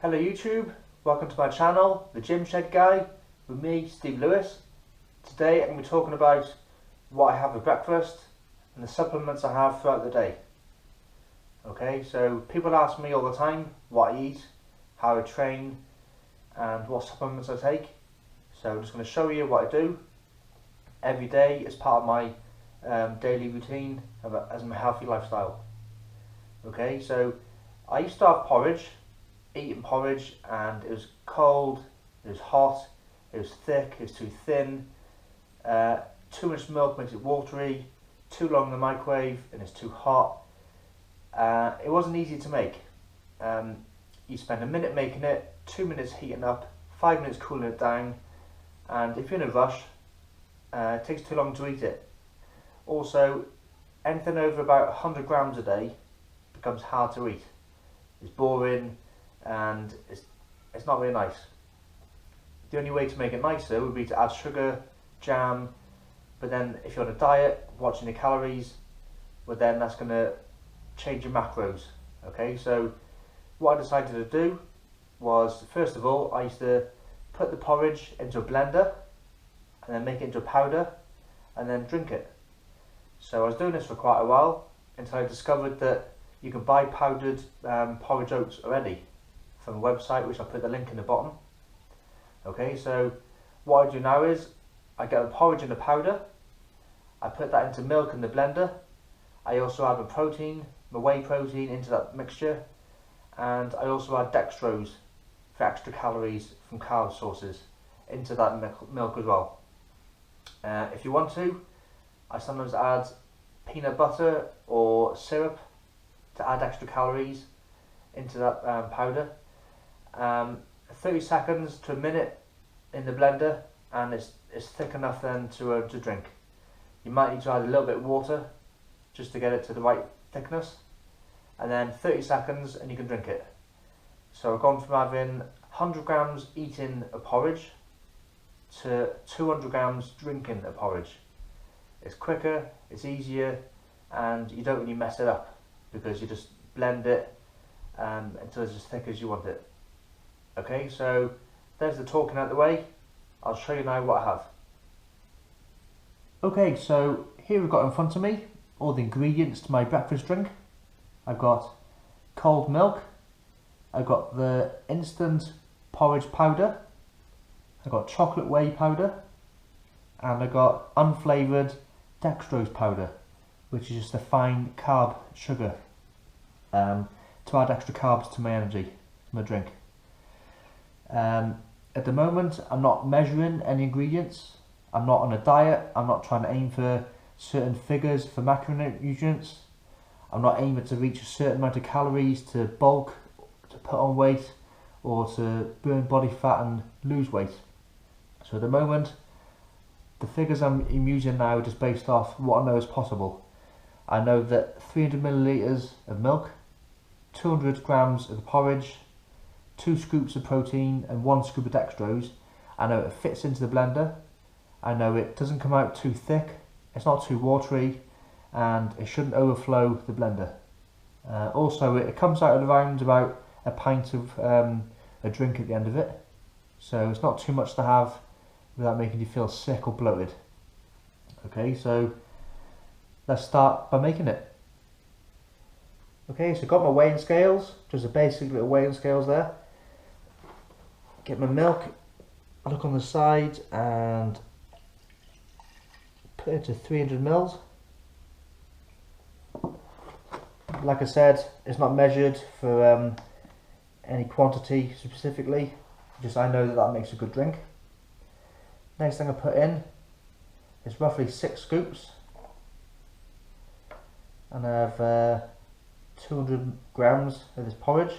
Hello YouTube, welcome to my channel, The Gym Shed Guy, with me, Steve Lewis. Today I'm going to be talking about what I have for breakfast and the supplements I have throughout the day. Okay, so people ask me all the time what I eat, how I train and what supplements I take. So I'm just going to show you what I do every day as part of my daily routine as my healthy lifestyle. Okay, so I used to have porridge, eating porridge, and it was cold, it was hot, it was thick, it was too thin, too much milk makes it watery, too long in the microwave and it's too hot. It wasn't easy to make. You spend a minute making it, 2 minutes heating up, 5 minutes cooling it down, and if you're in a rush, it takes too long to eat it. Also, anything over about 100 grams a day becomes hard to eat. It's boring and it's not really nice. The only way to make it nicer would be to add sugar, jam, but then if you're on a diet, watching your calories, well then that's going to change your macros. Okay, so what I decided to do was, first of all, I used to put the porridge into a blender and then make it into a powder and then drink it. So I was doing this for quite a while until I discovered that you can buy powdered porridge oats already from a website, which I'll put the link in the bottom. Okay, so what I do now is I get the porridge in the powder, I put that into milk in the blender, I also add my whey protein into that mixture, and I also add dextrose for extra calories from carb sources into that milk as well. If you want to, I sometimes add peanut butter or syrup to add extra calories into that powder. 30 seconds to a minute in the blender, and it's thick enough then to drink. You might need to add a little bit of water just to get it to the right thickness, and then 30 seconds and you can drink it. So I've gone from having 100 grams eating a porridge to 200 grams drinking a porridge. It's quicker, it's easier, and you don't really mess it up because you just blend it until it's as thick as you want it. Okay, so there's the talking out the way. I'll show you now what I have. Okay, so here we've got in front of me all the ingredients to my breakfast drink. I've got cold milk, I've got the instant porridge powder, I've got chocolate whey powder, and I've got unflavoured dextrose powder, which is just a fine carb sugar to add extra carbs to my energy, to my drink. At the moment, I'm not measuring any ingredients. I'm not on a diet. I'm not trying to aim for certain figures for macronutrients. I'm not aiming to reach a certain amount of calories to bulk, to put on weight, or to burn body fat and lose weight. So at the moment, the figures I'm using now are just based off what I know is possible. I know that 300 millilitres of milk, 200 grams of porridge, 2 scoops of protein and 1 scoop of dextrose. I know it fits into the blender. I know it doesn't come out too thick, it's not too watery, and it shouldn't overflow the blender. Also, it comes out at around about a pint of a drink at the end of it, so it's not too much to have without making you feel sick or bloated. Okay, so let's start by making it. Okay, so I've got my weighing scales, just a basic little weighing scales there. Get my milk, I look on the side and put it to 300 mils. Like I said, it's not measured for any quantity specifically, just I know that that makes a good drink. Next thing I put in is roughly 6 scoops, and I have 200 grams of this porridge.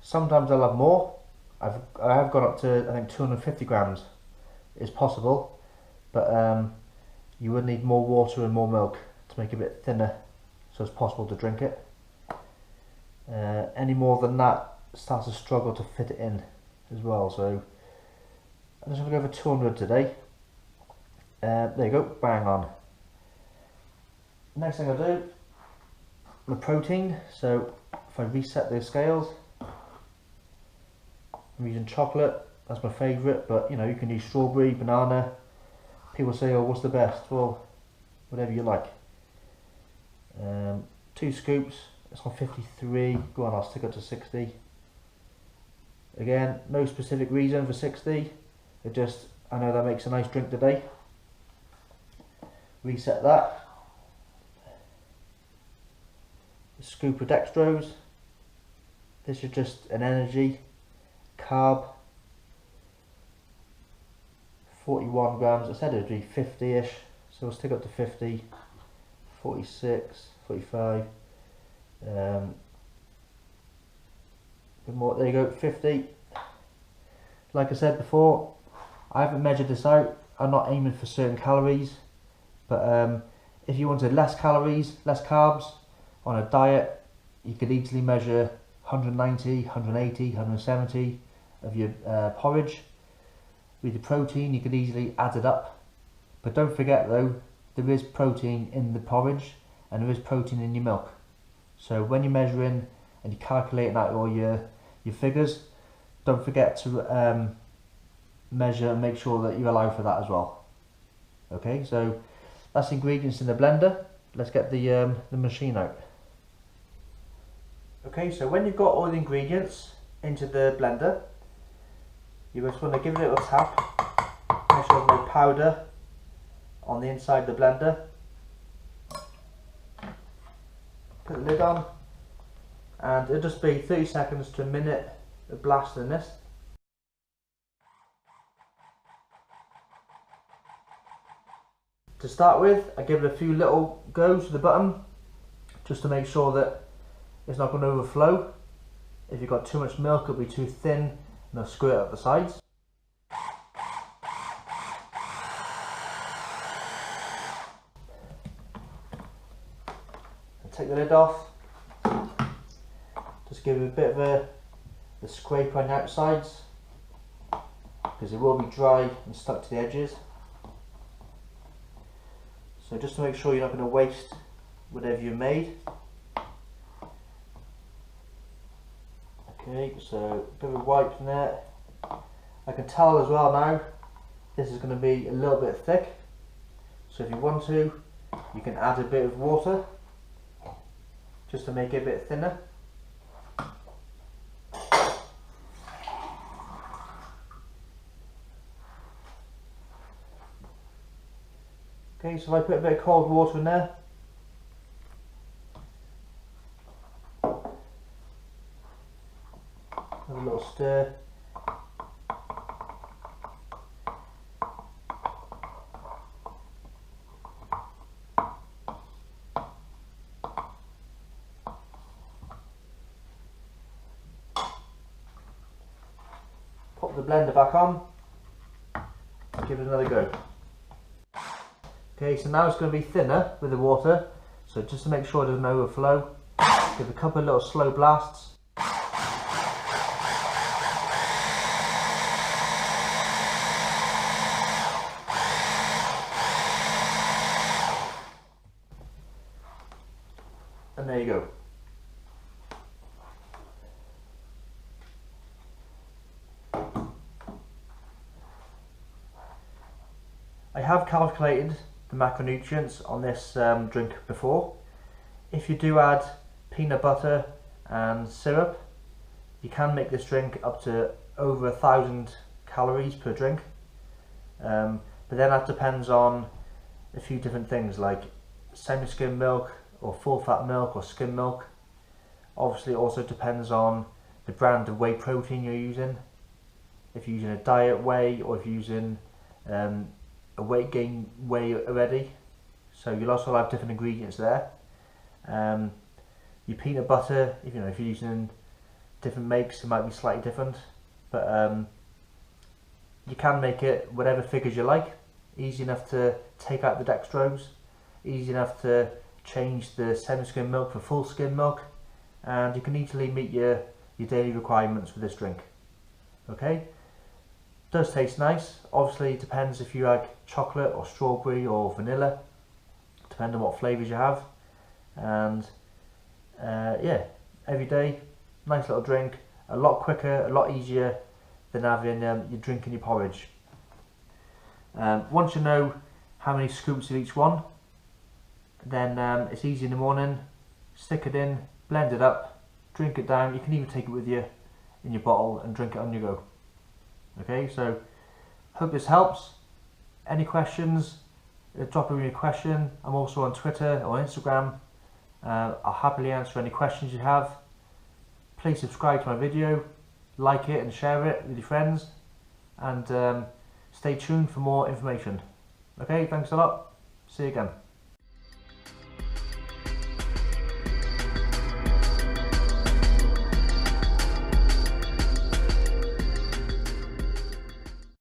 Sometimes I'll have more. I have gone up to, I think, 250 grams is possible, but you would need more water and more milk to make it a bit thinner so it's possible to drink it. Any more than that starts to struggle to fit it in as well, so I'm just going to go for 200 today. There you go, bang on. Next thing I do, my protein. So if I reset those scales, I'm using chocolate, that's my favourite, but you know, you can use strawberry, banana. People say, oh, what's the best? Well, whatever you like. 2 scoops, it's on 53, go on, I'll stick it to 60. Again, no specific reason for 60, it just, I know that makes a nice drink today. Reset that. A scoop of Dextrose. This is just an energy carb. 41 grams, I said it would be 50-ish, so we'll stick up to 50, 46, 45, bit more, there you go, 50. Like I said before, I haven't measured this out, I'm not aiming for certain calories, but if you wanted less calories, less carbs on a diet, you could easily measure 190, 180, 170 of your porridge. With the protein, you could easily add it up, but don't forget though, there is protein in the porridge and there is protein in your milk. So when you're measuring and you're calculating out all your figures, don't forget to measure and make sure that you allow for that as well. Okay, so that's the ingredients in the blender. Let's get the machine out. Okay, so when you've got all the ingredients into the blender, you just want to give it a little tap, make sure there's no powder on the inside of the blender. Put the lid on, and it'll just be 30 seconds to a minute of blasting this. To start with, I give it a few little goes with the button, just to make sure that it's not going to overflow. If you've got too much milk, it'll be too thin, and I'll squirt up the sides. And take the lid off. Just give it a bit of a scrape on the outsides, because it will be dry and stuck to the edges. So just to make sure you're not going to waste whatever you've made. Okay, so a bit of a wipe from there. I can tell as well now, this is going to be a little bit thick. So if you want to, you can add a bit of water, just to make it a bit thinner. Okay, so if I put a bit of cold water in there, have a little stir. Pop the blender back on, give it another go. Okay, so now it's going to be thinner with the water, so just to make sure it doesn't overflow, give a couple of little slow blasts. And there you go. I have calculated the macronutrients on this drink before. If you do add peanut butter and syrup, you can make this drink up to over 1,000 calories per drink. But then that depends on a few different things like semi-skim milk or full fat milk or skim milk. Obviously it also depends on the brand of whey protein you're using. If you're using a diet whey or if you're using a weight gain whey already, so you'll also have different ingredients there. Your peanut butter, if you're using different makes, it might be slightly different, but you can make it whatever figures you like. Easy enough to take out the dextrose, easy enough to change the semi-skim milk for full skim milk, and you can easily meet your daily requirements with this drink. Okay. Does taste nice. Obviously it depends if you like chocolate or strawberry or vanilla, depending on what flavours you have. And yeah, every day. Nice little drink, a lot quicker, a lot easier than having your drink in your porridge. Once you know how many scoops of each one, then it's easy in the morning. Stick it in, blend it up, drink it down. You can even take it with you in your bottle and drink it on your go. Okay, so hope this helps. Any questions, drop me a question. I'm also on Twitter or Instagram. I'll happily answer any questions you have. Please subscribe to my video, like it and share it with your friends, and stay tuned for more information. Okay, thanks a lot. See you again.